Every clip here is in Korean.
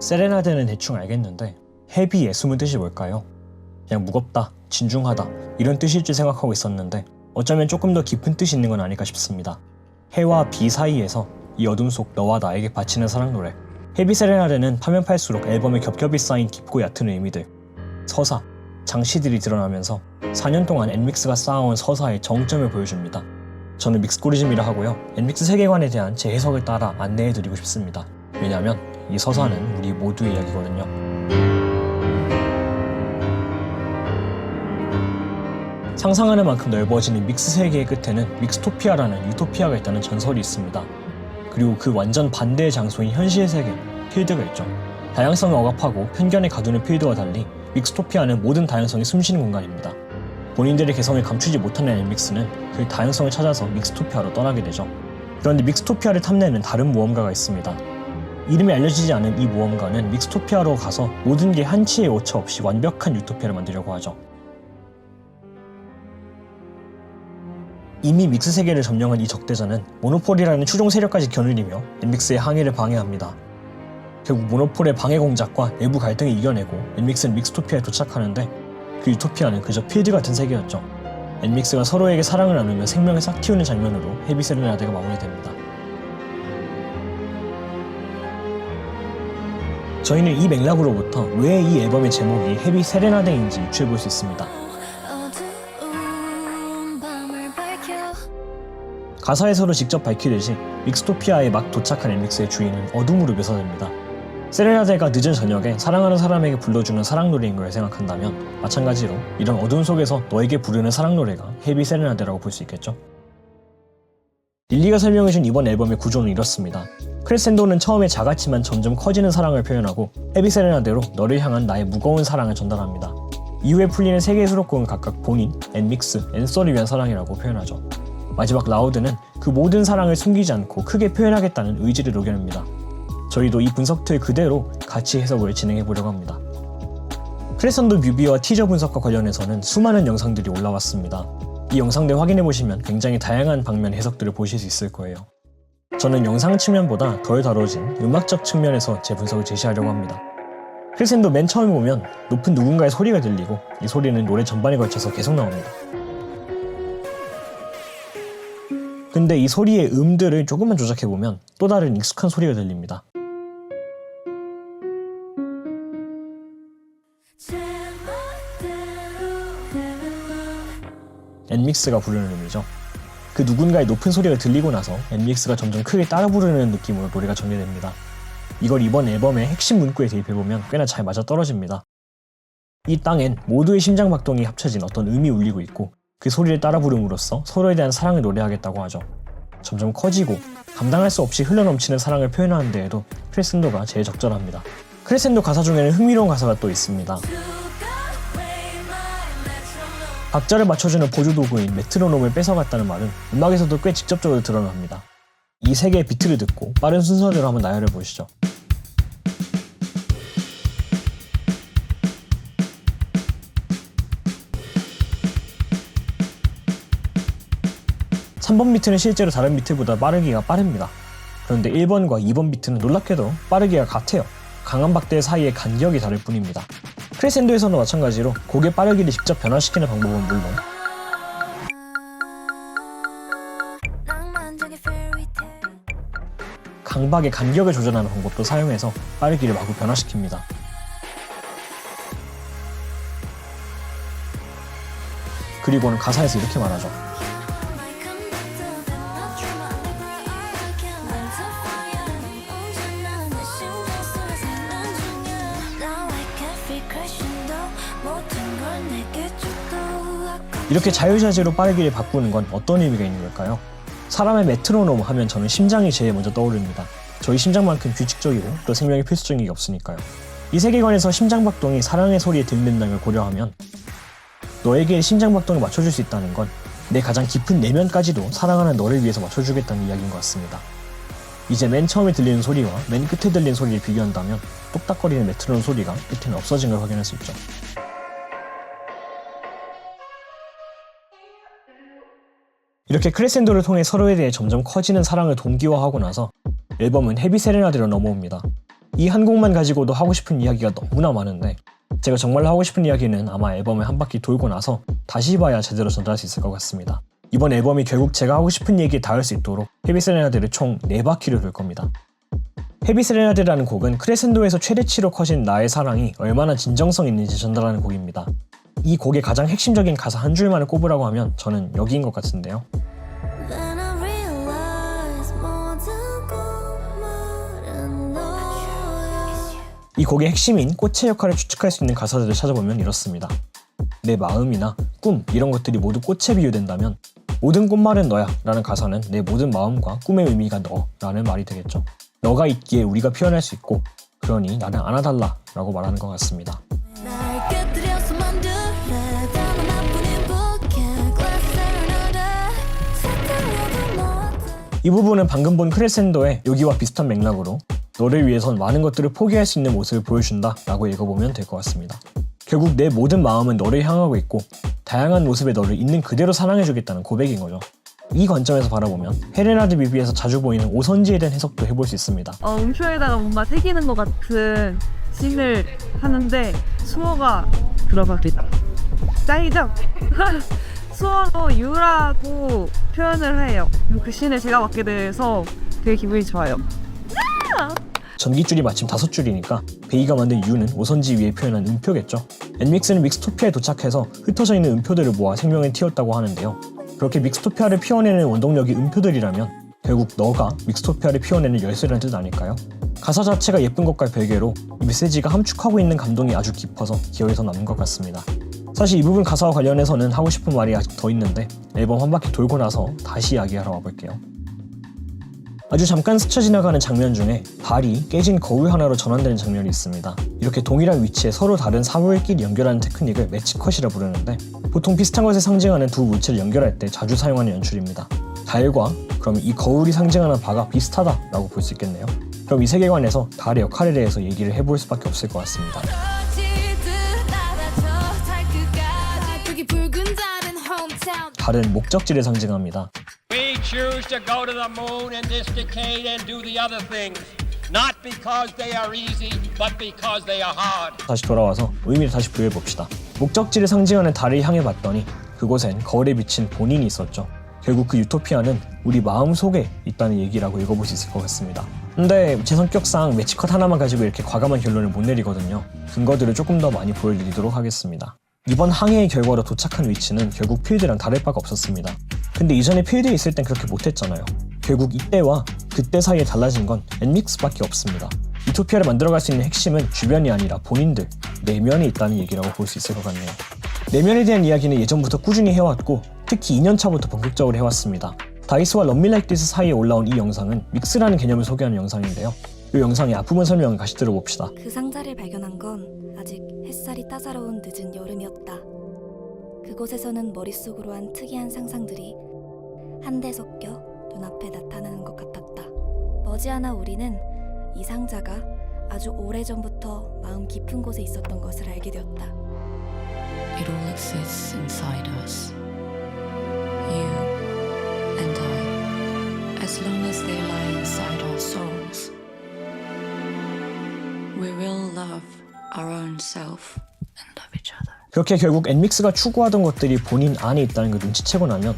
세레나데는 대충 알겠는데 헤비의 숨은 뜻이 뭘까요? 그냥 무겁다, 진중하다 이런 뜻일 줄 생각하고 있었는데 어쩌면 조금 더 깊은 뜻이 있는 건 아닐까 싶습니다. 해와 비 사이에서 이 어둠 속 너와 나에게 바치는 사랑 노래. 헤비 세레나데는 파면 팔수록 앨범에 겹겹이 쌓인 깊고 얕은 의미들, 서사, 장치들이 드러나면서 4년 동안 엔믹스가 쌓아온 서사의 정점을 보여줍니다. 저는 믹스코리즘이라 하고요. 엔믹스 세계관에 대한 제 해석을 따라 안내해드리고 싶습니다. 왜냐면 이 서사는 우리 모두의 이야기거든요. 상상하는 만큼 넓어지는 믹스 세계의 끝에는 믹스토피아라는 유토피아가 있다는 전설이 있습니다. 그리고 그 완전 반대의 장소인 현실의 세계, 필드가 있죠. 다양성을 억압하고 편견에 가두는 필드와 달리 믹스토피아는 모든 다양성이 숨쉬는 공간입니다. 본인들의 개성을 감추지 못하는 엔믹스는 그 다양성을 찾아서 믹스토피아로 떠나게 되죠. 그런데 믹스토피아를 탐내는 다른 모험가가 있습니다. 이름이 알려지지 않은 이 모험가는 믹스토피아로 가서 모든 게 한치의 오차 없이 완벽한 유토피아를 만들려고 하죠. 이미 믹스 세계를 점령한 이 적대자는 모노폴이라는 추종 세력까지 겨누리며 엔믹스의 항해를 방해합니다. 결국 모노폴의 방해 공작과 내부 갈등을 이겨내고 엔믹스는 믹스토피아에 도착하는데 그 유토피아는 그저 필드 같은 세계였죠. 엔믹스가 서로에게 사랑을 나누며 생명을 싹 틔우는 장면으로 헤비 세레나데가 마무리됩니다. 저희는 이 맥락으로부터 왜 이 앨범의 제목이 헤비 세레나데인지 유추해볼 수 있습니다. 가사에서도 직접 밝히듯이 믹스토피아에 막 도착한 엔믹스의 주인은 어둠으로 묘사됩니다. 세레나데가 늦은 저녁에 사랑하는 사람에게 불러주는 사랑 노래인 걸 생각한다면 마찬가지로 이런 어둠 속에서 너에게 부르는 사랑 노래가 헤비 세레나데라고 볼 수 있겠죠. 릴리가 설명해준 이번 앨범의 구조는 이렇습니다. 크레센도는 처음에 작았지만 점점 커지는 사랑을 표현하고 헤비 세레나데로 너를 향한 나의 무거운 사랑을 전달합니다. 이후에 풀리는 세 개의 수록곡은 각각 본인, 엔믹스, 엔솔을 위한 사랑이라고 표현하죠. 마지막 라우드는 그 모든 사랑을 숨기지 않고 크게 표현하겠다는 의지를 녹여냅니다. 저희도 이 분석 틀 그대로 같이 해석을 진행해보려고 합니다. 크레센도 뮤비와 티저 분석과 관련해서는 수많은 영상들이 올라왔습니다. 이 영상들 확인해보시면 굉장히 다양한 방면의 해석들을 보실 수 있을 거예요. 저는 영상 측면보다 덜 다뤄진 음악적 측면에서 제 분석을 제시하려고 합니다. 크레센도 맨 처음에 보면 높은 누군가의 소리가 들리고 이 소리는 노래 전반에 걸쳐서 계속 나옵니다. 근데 이 소리의 음들을 조금만 조작해보면 또 다른 익숙한 소리가 들립니다. 엔믹스가 부르는 음이죠. 그 누군가의 높은 소리가 들리고 나서 엔믹스가 점점 크게 따라 부르는 느낌으로 노래가 전개됩니다. 이걸 이번 앨범의 핵심 문구에 대입해보면 꽤나 잘 맞아떨어집니다. 이 땅엔 모두의 심장박동이 합쳐진 어떤 음이 울리고 있고 그 소리를 따라 부름으로써 서로에 대한 사랑을 노래하겠다고 하죠. 점점 커지고 감당할 수 없이 흘러넘치는 사랑을 표현하는 데에도 크레센도가 제일 적절합니다. 크레센도 가사 중에는 흥미로운 가사가 또 있습니다. 박자를 맞춰주는 보조도구인 메트로놈을 뺏어갔다는 말은 음악에서도 꽤 직접적으로 드러납니다. 이 세 개의 비트를 듣고 빠른 순서대로 한번 나열해 보시죠. (3번) 비트는 실제로 다른 비트보다 빠르기가 빠릅니다. 그런데 1번과 2번 비트는 놀랍게도 빠르기가 같아요. 강한 박대 사이의 간격이 다를 뿐입니다. 크레센도에서도 마찬가지로 곡의 빠르기를 직접 변화시키는 방법은 물론 강박의 간격을 조절하는 방법도 사용해서 빠르기를 마구 변화시킵니다. 그리고는 가사에서 이렇게 말하죠. 이렇게 자유자재로 빠르기를 바꾸는 건 어떤 의미가 있는 걸까요? 사람의 메트로놈 하면 저는 심장이 제일 먼저 떠오릅니다. 저희 심장만큼 규칙적이고 또 생명이 필수적인 게 없으니까요. 이 세계관에서 심장박동이 사랑의 소리에 들린다는 걸 고려하면 너에게 심장박동을 맞춰줄 수 있다는 건 내 가장 깊은 내면까지도 사랑하는 너를 위해서 맞춰주겠다는 이야기인 것 같습니다. 이제 맨 처음에 들리는 소리와 맨 끝에 들리는 소리를 비교한다면 똑딱거리는 메트로놈 소리가 끝에는 없어진 걸 확인할 수 있죠. 이렇게 크레센도를 통해 서로에 대해 점점 커지는 사랑을 동기화하고 나서 앨범은 헤비 세레나데로 넘어옵니다. 이 한 곡만 가지고도 하고 싶은 이야기가 너무나 많은데 제가 정말로 하고 싶은 이야기는 아마 앨범을 한 바퀴 돌고 나서 다시 봐야 제대로 전달할 수 있을 것 같습니다. 이번 앨범이 결국 제가 하고 싶은 얘기에 닿을 수 있도록 헤비 세레나데를 총 4바퀴를 돌 겁니다. 헤비 세레나데라는 곡은 크레센도에서 최대치로 커진 나의 사랑이 얼마나 진정성 있는지 전달하는 곡입니다. 이 곡의 가장 핵심적인 가사 한 줄만을 꼽으라고 하면 저는 여기인 것 같은데요. 이 곡의 핵심인 꽃의 역할을 추측할 수 있는 가사들을 찾아보면 이렇습니다. 내 마음이나 꿈 이런 것들이 모두 꽃에 비유된다면 모든 꽃말은 너야 라는 가사는 내 모든 마음과 꿈의 의미가 너 라는 말이 되겠죠. 너가 있기에 우리가 피어날 수 있고 그러니 나를 안아달라 라고 말하는 것 같습니다. 이 부분은 방금 본 크레센도의 여기와 비슷한 맥락으로 너를 위해선 많은 것들을 포기할 수 있는 모습을 보여준다 라고 읽어보면 될 것 같습니다. 결국 내 모든 마음은 너를 향하고 있고 다양한 모습의 너를 있는 그대로 사랑해주겠다는 고백인 거죠. 이 관점에서 바라보면 헤레나드 뮤비에서 자주 보이는 오선지에 대한 해석도 해볼 수 있습니다. 음표에다가 뭔가 새기는 것 같은 씬을 하는데 수어가 들어갑니다. 짱이죠? 수어로 유라고 표현을 해요. 그 씬을 제가 맡게 돼서 되게 기분이 좋아요. 전깃줄이 마침 5줄이니까 베이가 만든 유는 오선지 위에 표현한 음표겠죠. 엔믹스는 믹스토피아에 도착해서 흩어져 있는 음표들을 모아 생명을 틔웠다고 하는데요. 그렇게 믹스토피아를 피워내는 원동력이 음표들이라면 결국 너가 믹스토피아를 피워내는 열쇠라는 뜻 아닐까요? 가사 자체가 예쁜 것과 별개로 이 메시지가 함축하고 있는 감동이 아주 깊어서 기억에서 남는 것 같습니다. 사실 이 부분 가사와 관련해서는 하고 싶은 말이 아직 더 있는데 앨범 한 바퀴 돌고 나서 다시 이야기하러 와볼게요. 아주 잠깐 스쳐 지나가는 장면 중에 발이 깨진 거울 하나로 전환되는 장면이 있습니다. 이렇게 동일한 위치에 서로 다른 사물끼리 연결하는 테크닉을 매치컷이라 부르는데 보통 비슷한 것을 상징하는 두 물체를 연결할 때 자주 사용하는 연출입니다. 달과 그럼 이 거울이 상징하는 바가 비슷하다라고 볼 수 있겠네요. 그럼 이 세계관에서 달의 역할에 대해서 얘기를 해볼 수밖에 없을 것 같습니다. 달은 목적지를 상징합니다. We choose to go to the moon in this decade and do the other things, not because they are easy, but because they are hard. 다시 돌아와서 의미를 다시 부여해봅시다. 목적지를 상징하는 달을 향해 봤더니 그곳엔 거울에 비친 본인이 있었죠. 결국 그 유토피아는 우리 마음속에 있다는 얘기라고 읽어볼 수 있을 것 같습니다. 근데 제 성격상 매치컷 하나만 가지고 이렇게 과감한 결론을 못 내리거든요. 근거들을 조금 더 많이 보여드리도록 하겠습니다. 이번 항해의 결과로 도착한 위치는 결국 필드랑 다를 바가 없었습니다. 근데 이전에 필드에 있을 땐 그렇게 못했잖아요. 결국 이때와 그때 사이에 달라진 건 엔믹스밖에 없습니다. 유토피아를 만들어갈 수 있는 핵심은 주변이 아니라 본인들, 내면에 있다는 얘기라고 볼 수 있을 것 같네요. 내면에 대한 이야기는 예전부터 꾸준히 해왔고 특히 2년차부터 본격적으로 해왔습니다. 다이스와 Love Me Like This 사이에 올라온 이 영상은 믹스라는 개념을 소개하는 영상인데요. 이 영상의 앞부분 설명을 같이 들어봅시다. 그 상자를 발견한 건 아직 햇살이 따사로운 늦은 여름이었다. 그곳에서는 머릿속으로 한 특이한 상상들이 한데 섞여 눈앞에 나타나는 것 같았다. 머지않아 우리는 이 상자가 아주 오래전부터 마음 깊은 곳에 있었던 것을 알게 되었다. It all exists inside us. You and I. As long as they lie inside our souls, we will love our own self and love each other. 그렇게 결국 엔믹스가 추구하던 것들이 본인 안에 있다는 걸 눈치채고 나면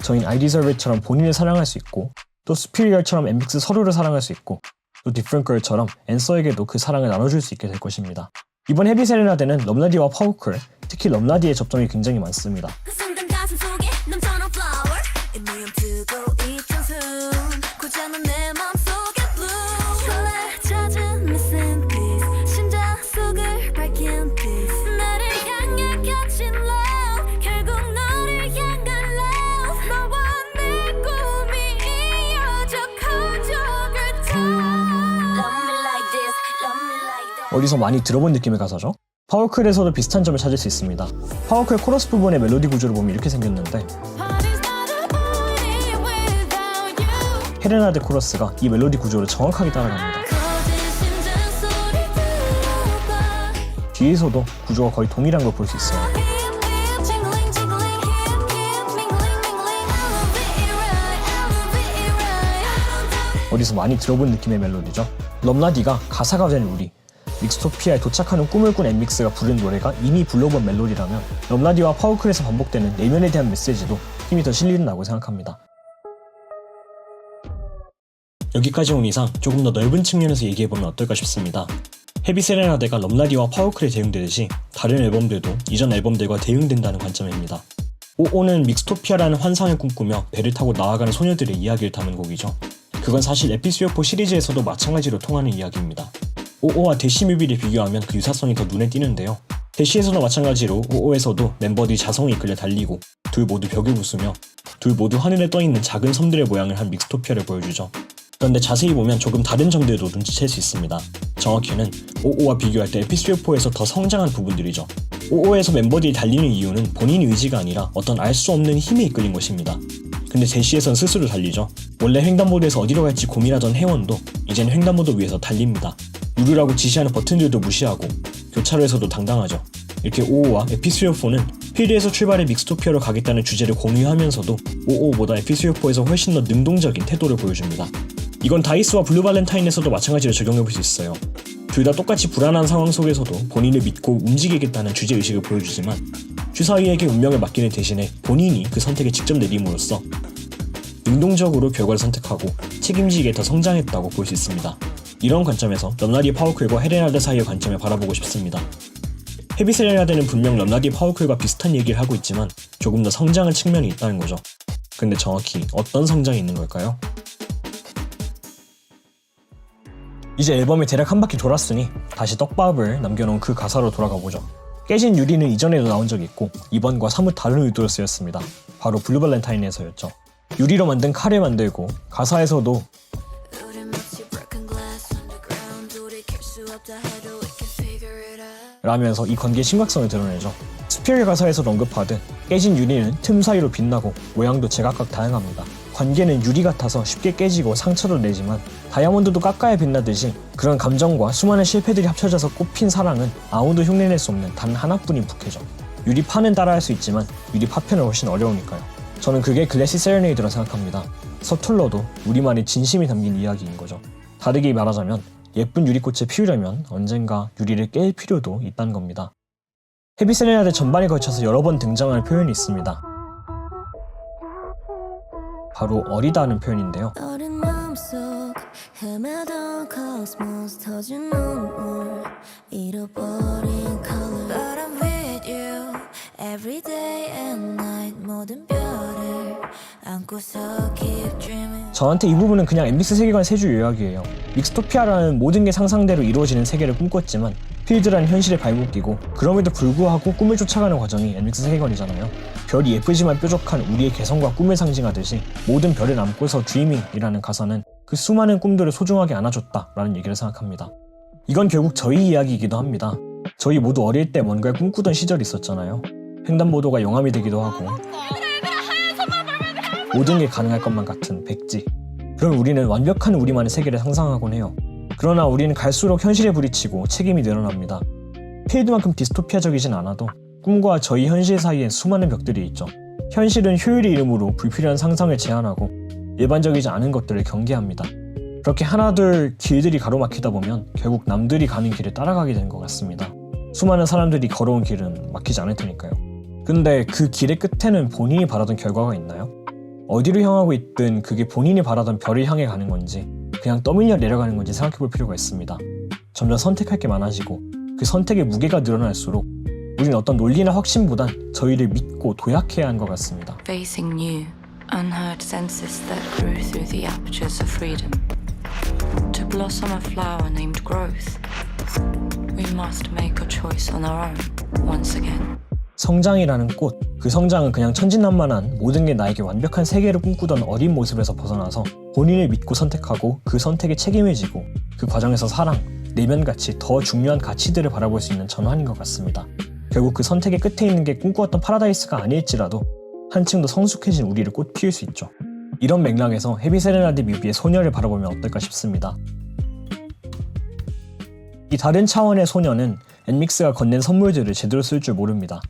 저희는 I Deserve It처럼 본인을 사랑할 수 있고 또 Superior처럼 엔믹스 서로를 사랑할 수 있고 또 Different Girl처럼 앤서에게도 그 사랑을 나눠줄 수 있게 될 것입니다. 이번 헤비 세레나데는 럼라디와 파우클, 특히 럼라디의 접점이 굉장히 많습니다. 어디서 많이 들어본 느낌의 가사죠? 파워클에서도 비슷한 점을 찾을 수 있습니다. 파워클 코러스 부분의 멜로디 구조를 보면 이렇게 생겼는데 헤레나데 코러스가 이 멜로디 구조를 정확하게 따라갑니다. 뒤에서도 구조가 거의 동일한 걸 볼 수 있어요. 어디서 많이 들어본 느낌의 멜로디죠. 럼라디가 가사가 된 우리, 믹스토피아에 도착하는 꿈을 꾼 엠믹스가 부른 노래가 이미 불러본 멜로디라면 럼라디와 파워클에서 반복되는 내면에 대한 메시지도 힘이 더 실린다고 생각합니다. 여기까지 온 이상 조금 더 넓은 측면에서 얘기해보면 어떨까 싶습니다. 헤비 세레나데가 럼라디와 파워클에 대응되듯이 다른 앨범들도 이전 앨범들과 대응된다는 관점입니다. 오오는 믹스토피아라는 환상을 꿈꾸며 배를 타고 나아가는 소녀들의 이야기를 담은 곡이죠. 그건 사실 에피소드4 시리즈에서도 마찬가지로 통하는 이야기입니다. 오오와 대시 뮤비를 비교하면 그 유사성이 더 눈에 띄는데요. 대시에서도 마찬가지로 오오에서도 멤버들이 자성에 이끌려 달리고 둘 모두 벽을 부수며 둘 모두 하늘에 떠있는 작은 섬들의 모양을 한 믹스토피아를 보여주죠. 그런데 자세히 보면 조금 다른 점들도 눈치챌 수 있습니다. 정확히는 오오와 비교할 때 에피소드4에서 더 성장한 부분들이죠. 오오에서 멤버들이 달리는 이유는 본인 의지가 아니라 어떤 알 수 없는 힘에 이끌린 것입니다. 근데 대시에선 스스로 달리죠. 원래 횡단보도에서 어디로 갈지 고민하던 혜원도 이젠 횡단보도 위에서 달립니다. 누르라고 지시하는 버튼들도 무시하고 교차로에서도 당당하죠. 이렇게 오오와 에피소드4는 필드에서 출발해 믹스토피아로 가겠다는 주제를 공유하면서도 오오보다 에피소드4에서 훨씬 더 능동적인 태도를 보여줍니다. 이건 다이스와 블루 발렌타인에서도 마찬가지로 적용해볼 수 있어요. 둘 다 똑같이 불안한 상황 속에서도 본인을 믿고 움직이겠다는 주제의식을 보여주지만 주사위에게 운명을 맡기는 대신에 본인이 그 선택을 직접 내림으로써 능동적으로 결과를 선택하고 책임지게 더 성장했다고 볼 수 있습니다. 이런 관점에서 럼라디 파워클과 헤레나데 사이의 관점을 바라보고 싶습니다. 헤비 세레나데는 분명 럼라디 파워클과 비슷한 얘기를 하고 있지만 조금 더 성장한 측면이 있다는 거죠. 근데 정확히 어떤 성장이 있는 걸까요? 이제 앨범이 대략 한 바퀴 돌았으니 다시 떡밥을 남겨놓은 그 가사로 돌아가 보죠. 깨진 유리는 이전에도 나온 적이 있고 이번과 사뭇 다른 의도로 쓰였습니다. 바로 블루 발렌타인에서였죠. 유리로 만든 칼을 만들고 가사에서도 라면서 이 관계의 심각성을 드러내죠. 스피어의 가사에서 언급하듯 깨진 유리는 틈 사이로 빛나고 모양도 제각각 다양합니다. 관계는 유리 같아서 쉽게 깨지고 상처를 내지만 다이아몬드도 깎아야 빛나듯이 그런 감정과 수많은 실패들이 합쳐져서 꽃핀 사랑은 아무도 흉내낼 수 없는 단 하나뿐인 부캐죠. 유리파는 따라할 수 있지만 유리파편은 훨씬 어려우니까요. 저는 그게 글래시 세레네이드라 생각합니다. 서툴러도 우리만의 진심이 담긴 이야기인 거죠. 다르게 말하자면 예쁜 유리꽃을 피우려면 언젠가 유리를 깰 필요도 있다는 겁니다. 헤비 세레나데 전반에 걸쳐서 여러 번 등장하는 표현이 있습니다. 바로 어리다는 표현인데요. 어린 마음속 헤매던 코스모스 터진 눈물 잃어버린 color But I'm with you every day and night 모든 별을 안고서 keep dreaming 저한테 이 부분은 그냥 엠믹스 세계관 세주 요약이에요. 믹스토피아라는 모든 게 상상대로 이루어지는 세계를 꿈꿨지만 필드라는 현실에 발목끼고 그럼에도 불구하고 꿈을 쫓아가는 과정이 엠믹스 세계관이잖아요. 별이 예쁘지만 뾰족한 우리의 개성과 꿈을 상징하듯이 모든 별을 안고서 드리밍이라는 가사는 그 수많은 꿈들을 소중하게 안아줬다라는 얘기를 생각합니다. 이건 결국 저희 이야기이기도 합니다. 저희 모두 어릴 때 뭔가를 꿈꾸던 시절이 있었잖아요. 횡단보도가 용암이 되기도 하고 모든 게 가능할 것만 같은 백지. 그럼 우리는 완벽한 우리만의 세계를 상상하곤 해요. 그러나 우리는 갈수록 현실에 부딪히고 책임이 늘어납니다. 필드만큼 디스토피아적이진 않아도 꿈과 저희 현실 사이엔 수많은 벽들이 있죠. 현실은 효율의 이름으로 불필요한 상상을 제한하고 일반적이지 않은 것들을 경계합니다. 그렇게 하나둘 길들이 가로막히다 보면 결국 남들이 가는 길을 따라가게 되는 것 같습니다. 수많은 사람들이 걸어온 길은 막히지 않을 테니까요. 근데 그 길의 끝에는 본인이 바라던 결과가 있나요? 어디로 향하고 있든 그게 본인이 바라던 별을 향해 가는 건지 그냥 떠밀려 내려가는 건지 생각해 볼 필요가 있습니다. 점점 선택할 게 많아지고 그 선택의 무게가 늘어날수록 우린 어떤 논리나 확신보단 저희를 믿고 도약해야 하는 것 같습니다. Facing new, unheard senses that grew through the apertures of freedom. To blossom a flower named growth, we must make a choice on our own once again. 성장이라는 꽃, 그 성장은 그냥 천진난만한 모든 게 나에게 완벽한 세계를 꿈꾸던 어린 모습에서 벗어나서 본인을 믿고 선택하고 그 선택에 책임을 지고 그 과정에서 사랑, 내면같이 더 중요한 가치들을 바라볼 수 있는 전환인 것 같습니다. 결국 그 선택의 끝에 있는 게 꿈꾸었던 파라다이스가 아닐지라도 한층 더 성숙해진 우리를 꽃 피울 수 있죠. 이런 맥락에서 헤비 세레나데 뮤비의 소녀를 바라보면 어떨까 싶습니다. 이 다른 차원의 소녀는 엔믹스가 건넨 선물들을 제대로 쓸 줄 모릅니다.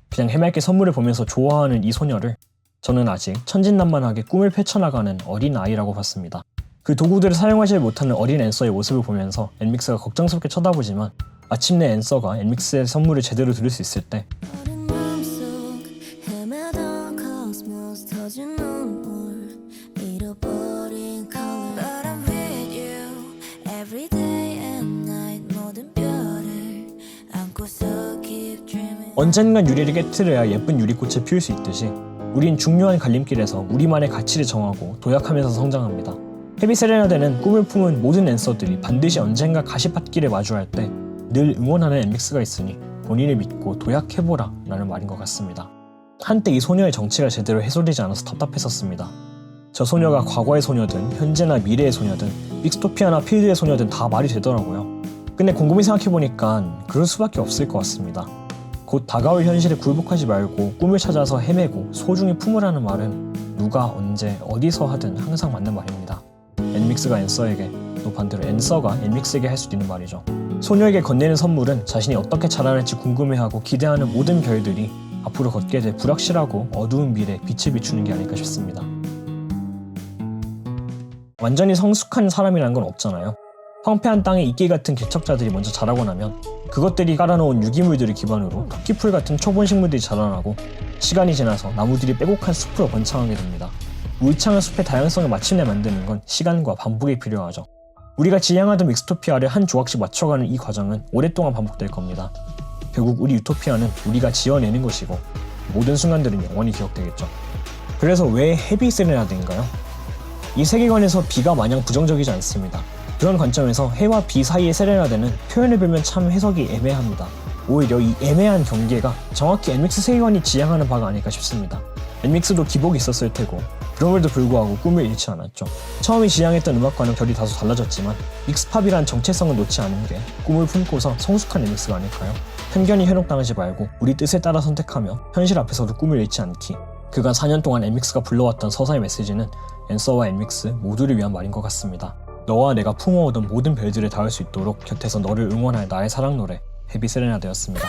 그냥 해맑게 선물을 보면서 좋아하는 이 소녀를 저는 아직 천진난만하게 꿈을 펼쳐나가는 어린 아이라고 봤습니다. 그 도구들을 사용하지 못하는 어린 앤서의 모습을 보면서 앤믹스가 걱정스럽게 쳐다보지만 마침내 앤서가 앤믹스의 선물을 제대로 들을 수 있을 때 어린 마음속 헤매던 코스모스 터진 눈물 잃어버린 color But I'm with you every day and night 모든 별을 안고서 keep dreaming 언젠간 유리를 깨트려야 예쁜 유리꽃을 피울 수 있듯이 우린 중요한 갈림길에서 우리만의 가치를 정하고 도약하면서 성장합니다. 헤비 세레나데는 꿈을 품은 모든 앤서들이 반드시 언젠가 가시밭길에 마주할 때 늘 응원하는 앤믹스가 있으니 본인을 믿고 도약해보라 라는 말인 것 같습니다. 한때 이 소녀의 정체가 제대로 해소되지 않아서 답답했었습니다. 저 소녀가 과거의 소녀든 현재나 미래의 소녀든 믹스토피아나 필드의 소녀든 다 말이 되더라고요. 근데 곰곰이 생각해보니까 그럴 수밖에 없을 것 같습니다. 곧 다가올 현실에 굴복하지 말고 꿈을 찾아서 헤매고 소중히 품으라는 말은 누가 언제 어디서 하든 항상 맞는 말입니다. 앤믹스가 앤서에게 또 반대로 앤서가 앤믹스에게 할 수도 있는 말이죠. 소녀에게 건네는 선물은 자신이 어떻게 자라날지 궁금해하고 기대하는 모든 별들이 앞으로 걷게 될 불확실하고 어두운 미래에 빛을 비추는 게 아닐까 싶습니다. 완전히 성숙한 사람이라는 건 없잖아요. 황폐한 땅에 이끼 같은 개척자들이 먼저 자라고 나면 그것들이 깔아놓은 유기물들을 기반으로 토끼풀 같은 초본 식물들이 자라나고 시간이 지나서 나무들이 빼곡한 숲으로 번창하게 됩니다. 울창한 숲의 다양성을 마침내 만드는 건 시간과 반복이 필요하죠. 우리가 지향하던 믹스토피아를 한 조각씩 맞춰가는 이 과정은 오랫동안 반복될 겁니다. 결국 우리 유토피아는 우리가 지어내는 것이고 모든 순간들은 영원히 기억되겠죠. 그래서 왜 헤비 세레나데인가요? 이 세계관에서 비가 마냥 부정적이지 않습니다. 그런 관점에서 해와 비 사이의 세레나데는 표현을 빌면 참 해석이 애매합니다. 오히려 이 애매한 경계가 정확히 앤믹스 세계관이 지향하는 바가 아닐까 싶습니다. 앤믹스도 기복이 있었을 테고 그럼에도 불구하고 꿈을 잃지 않았죠. 처음에 지향했던 음악과는 결이 다소 달라졌지만 믹스팝이란 정체성을 놓지 않은 게 꿈을 품고서 성숙한 앤믹스가 아닐까요? 편견이 현혹당하지 말고 우리 뜻에 따라 선택하며 현실 앞에서도 꿈을 잃지 않기. 그간 4년 동안 앤믹스가 불러왔던 서사의 메시지는 앤서와 앤믹스 모두를 위한 말인 것 같습니다. 너와 내가 품어오던 모든 별들을 닿을 수 있도록 곁에서 너를 응원할 나의 사랑 노래 헤비 세레나데였습니다.